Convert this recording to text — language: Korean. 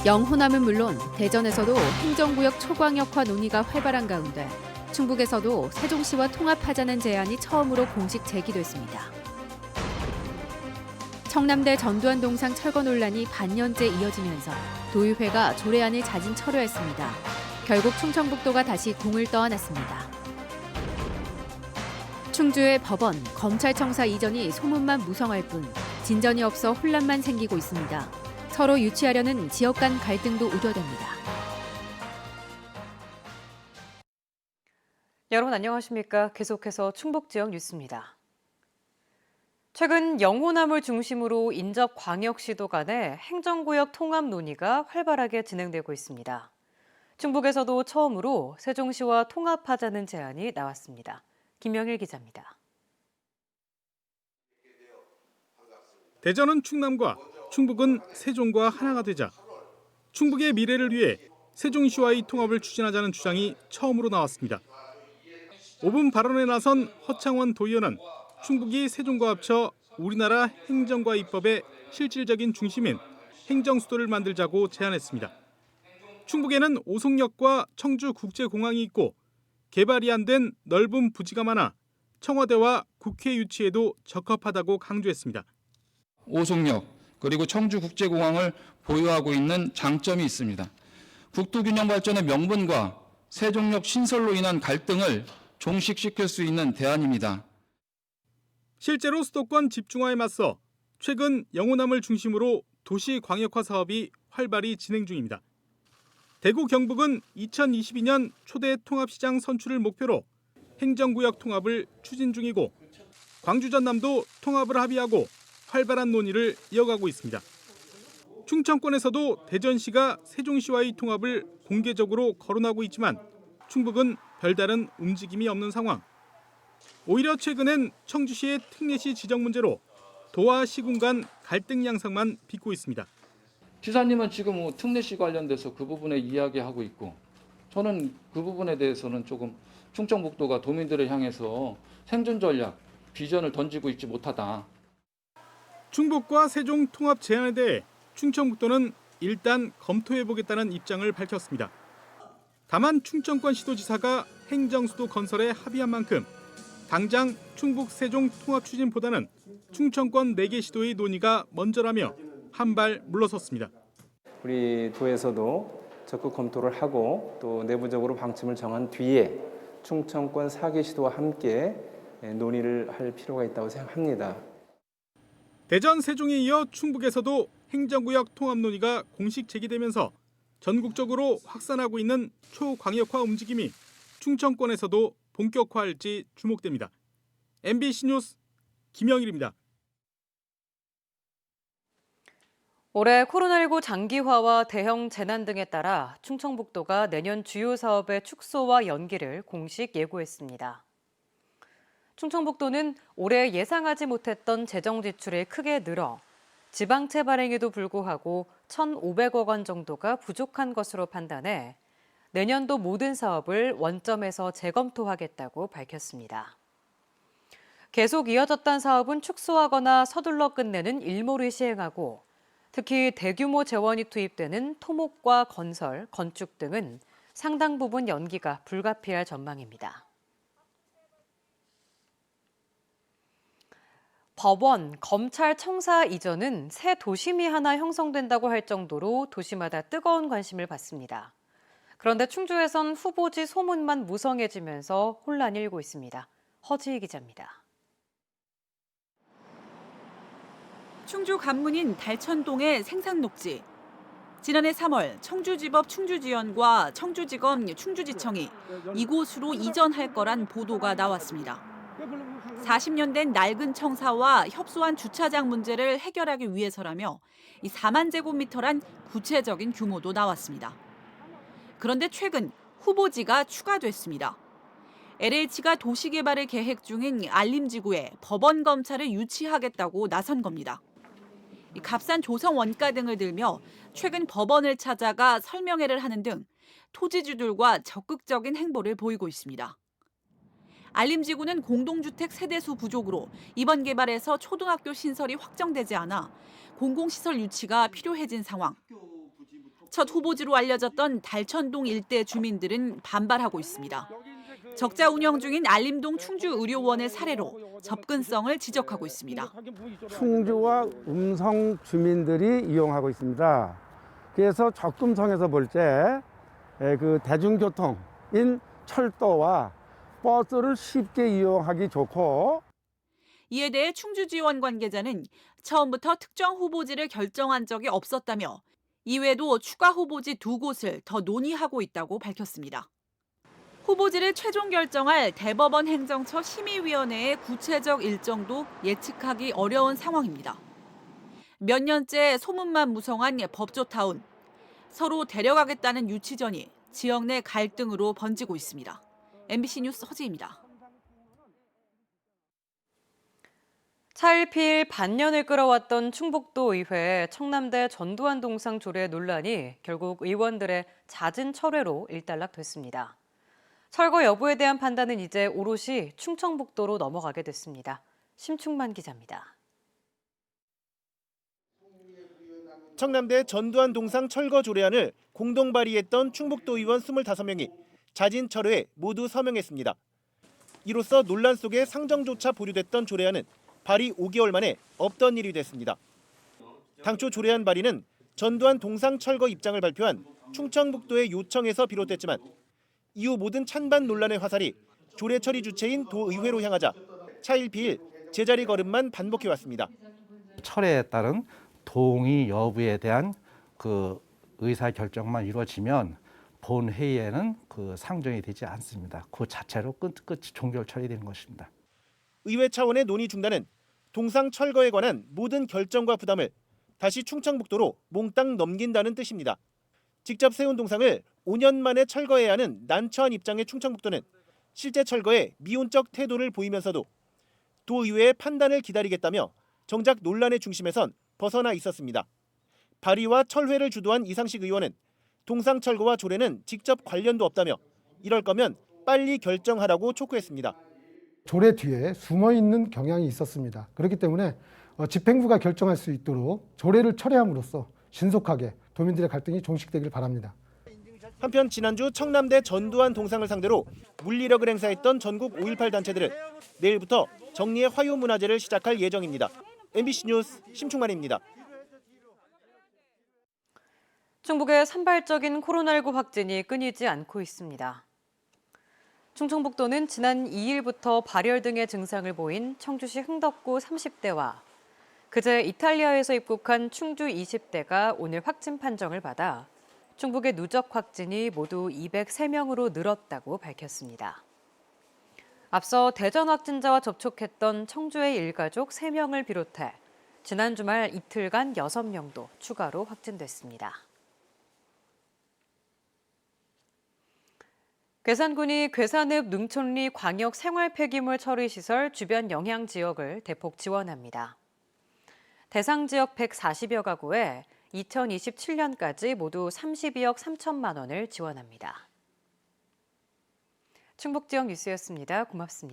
영호남은 물론 대전에서도 행정구역 초광역화 논의가 활발한 가운데 충북에서도 세종시와 통합하자는 제안이 처음으로 공식 제기됐습니다. 청남대 전두환 동상 철거 논란이 반년째 이어지면서 도의회가 조례안을 자진 철회했습니다. 결국 충청북도가 다시 공을 떠안았습니다. 충주의 법원, 검찰청사 이전이 소문만 무성할 뿐 진전이 없어 혼란만 생기고 있습니다. 서로 유치하려는 지역 간 갈등도 우려됩니다. 여러분 안녕하십니까? 계속해서 충북 지역 뉴스입니다. 최근 영호남을 중심으로 인접 광역시도 간의 행정구역 통합 논의가 활발하게 진행되고 있습니다. 충북에서도 처음으로 세종시와 통합하자는 제안이 나왔습니다. 김명일 기자입니다. 대전은 충남과 충북은 세종과 하나가 되자 충북의 미래를 위해 세종시와의 통합을 추진하자는 주장이 처음으로 나왔습니다. 5분 발언에 나선 허창원 도의원은 충북이 세종과 합쳐 우리나라 행정과 입법의 실질적인 중심인 행정수도를 만들자고 제안했습니다. 충북에는 오송역과 청주국제공항이 있고 개발이 안 된 넓은 부지가 많아 청와대와 국회 유치에도 적합하다고 강조했습니다. 오송역 그리고 청주국제공항을 보유하고 있는 장점이 있습니다. 국토균형 발전의 명분과 세종역 신설로 인한 갈등을 종식시킬 수 있는 대안입니다. 실제로 수도권 집중화에 맞서 최근 영호남을 중심으로 도시 광역화 사업이 활발히 진행 중입니다. 대구 경북은 2022년 초대 통합시장 선출을 목표로 행정구역 통합을 추진 중이고 광주 전남도 통합을 합의하고 활발한 논의를 이어가고 있습니다. 충청권에서도 대전시가 세종시와의 통합을 공개적으로 거론하고 있지만 충북은 별다른 움직임이 없는 상황. 오히려 최근엔 청주시의 특례시 지정 문제로 도와 시군 간 갈등 양상만 빚고 있습니다. 지사님은 지금 특례시 관련돼서 그 부분에 이야기하고 있고 저는 그 부분에 대해서는 조금 충청북도가 도민들을 향해서 생존 전략, 비전을 던지고 있지 못하다. 충북과 세종 통합 제안에 대해 충청북도는 일단 검토해보겠다는 입장을 밝혔습니다. 다만 충청권 시도지사가 행정수도 건설에 합의한 만큼 당장 충북 세종 통합 추진보다는 충청권 4개 시도의 논의가 먼저라며 한 발 물러섰습니다. 우리 도에서도 적극 검토를 하고 또 내부적으로 방침을 정한 뒤에 충청권 4개 시도와 함께 논의를 할 필요가 있다고 생각합니다. 대전, 세종에 이어 충북에서도 행정구역 통합 논의가 공식 제기되면서 전국적으로 확산하고 있는 초광역화 움직임이 충청권에서도 본격화할지 주목됩니다. MBC 뉴스 김영일입니다. 올해 코로나19 장기화와 대형 재난 등에 따라 충청북도가 내년 주요 사업의 축소와 연기를 공식 예고했습니다. 충청북도는 올해 예상하지 못했던 재정 지출이 크게 늘어 지방채 발행에도 불구하고 1,500억 원 정도가 부족한 것으로 판단해 내년도 모든 사업을 원점에서 재검토하겠다고 밝혔습니다. 계속 이어졌던 사업은 축소하거나 서둘러 끝내는 일몰을 시행하고 특히 대규모 재원이 투입되는 토목과 건설, 건축 등은 상당 부분 연기가 불가피할 전망입니다. 법원, 검찰, 청사 이전은 새 도심이 하나 형성된다고 할 정도로 도시마다 뜨거운 관심을 받습니다. 그런데 충주에선 후보지 소문만 무성해지면서 혼란이 일고 있습니다. 허지희 기자입니다. 충주 간문인 달천동의 생산녹지. 지난해 3월 청주지법 충주지원과 청주지검 충주지청이 이곳으로 이전할 거란 보도가 나왔습니다. 40년 된 낡은 청사와 협소한 주차장 문제를 해결하기 위해서라며 이 4만 제곱미터란 구체적인 규모도 나왔습니다. 그런데 최근 후보지가 추가됐습니다. LH가 도시개발을 계획 중인 알림지구에 법원 검찰을 유치하겠다고 나선 겁니다. 값싼 조성 원가 등을 들며 최근 법원을 찾아가 설명회를 하는 등 토지주들과 적극적인 행보를 보이고 있습니다. 알림지구는 공동주택 세대수 부족으로 이번 개발에서 초등학교 신설이 확정되지 않아 공공시설 유치가 필요해진 상황. 첫 후보지로 알려졌던 달천동 일대 주민들은 반발하고 있습니다. 적자 운영 중인 알림동 충주의료원의 사례로 접근성을 지적하고 있습니다. 충주와 음성 주민들이 이용하고 있습니다. 그래서 접근성에서 볼 때 그 대중교통인 철도와 버스를 쉽게 이용하기 좋고, 이에 대해 충주지원 관계자는 처음부터 특정 후보지를 결정한 적이 없었다며 이외에도 추가 후보지 2곳을 더 논의하고 있다고 밝혔습니다. 후보지를 최종 결정할 대법원 행정처 심의위원회의 구체적 일정도 예측하기 어려운 상황입니다. 몇 년째 소문만 무성한 법조타운. 서로 데려가겠다는 유치전이 지역 내 갈등으로 번지고 있습니다. MBC 뉴스 허지입니다. 차일피일 반년을 끌어왔던 충북도 의회 청남대 전두환 동상 조례 논란이 결국 의원들의 잦은 철회로 일단락됐습니다. 철거 여부에 대한 판단은 이제 오롯이 충청북도로 넘어가게 됐습니다. 심충만 기자입니다. 청남대 전두환 동상 철거 조례안을 공동 발의했던 충북도 의원 25명이 자진 철회에 모두 서명했습니다. 이로써 논란 속에 상정조차 보류됐던 조례안은 발의 5개월 만에 없던 일이 됐습니다. 당초 조례안 발의는 전두환 동상 철거 입장을 발표한 충청북도의 요청에서 비롯됐지만 이후 모든 찬반 논란의 화살이 조례 처리 주체인 도의회로 향하자 차일피일 제자리 걸음만 반복해왔습니다. 철회에 따른 동의 여부에 대한 그 의사 결정만 이루어지면 본 회의에는 그 상정이 되지 않습니다. 그 자체로 끝이 종결 처리되는 것입니다. 의회 차원의 논의 중단은 동상 철거에 관한 모든 결정과 부담을 다시 충청북도로 몽땅 넘긴다는 뜻입니다. 직접 세운 동상을 5년 만에 철거해야 하는 난처한 입장의 충청북도는 실제 철거에 미온적 태도를 보이면서도 도의회의 판단을 기다리겠다며 정작 논란의 중심에선 벗어나 있었습니다. 발의와 철회를 주도한 이상식 의원은 동상 철거와 조례는 직접 관련도 없다며 이럴 거면 빨리 결정하라고 촉구했습니다. 조례 뒤에 숨어있는 경향이 있었습니다. 그렇기 때문에 집행부가 결정할 수 있도록 조례를 철회함으로써 신속하게 도민들의 갈등이 종식되길 바랍니다. 한편 지난주 청남대 전두환 동상을 상대로 물리력을 행사했던 전국 5.18 단체들은 내일부터 정리의 화요문화제를 시작할 예정입니다. MBC 뉴스 심충만입니다. 충북의 산발적인 코로나19 확진이 끊이지 않고 있습니다. 충청북도는 지난 2일부터 발열 등의 증상을 보인 청주시 흥덕구 30대와 그제 이탈리아에서 입국한 충주 20대가 오늘 확진 판정을 받아 충북의 누적 확진이 모두 203명으로 늘었다고 밝혔습니다. 앞서 대전 확진자와 접촉했던 청주의 일가족 3명을 비롯해 지난 주말 이틀간 6명도 추가로 확진됐습니다. 괴산군이 괴산읍 능촌리 광역 생활 폐기물 처리 시설 주변 영향 지역을 대폭 지원합니다. 대상 지역 140여 가구에 2027년까지 모두 32억 3천만 원을 지원합니다. 충북 지역 뉴스였습니다. 고맙습니다.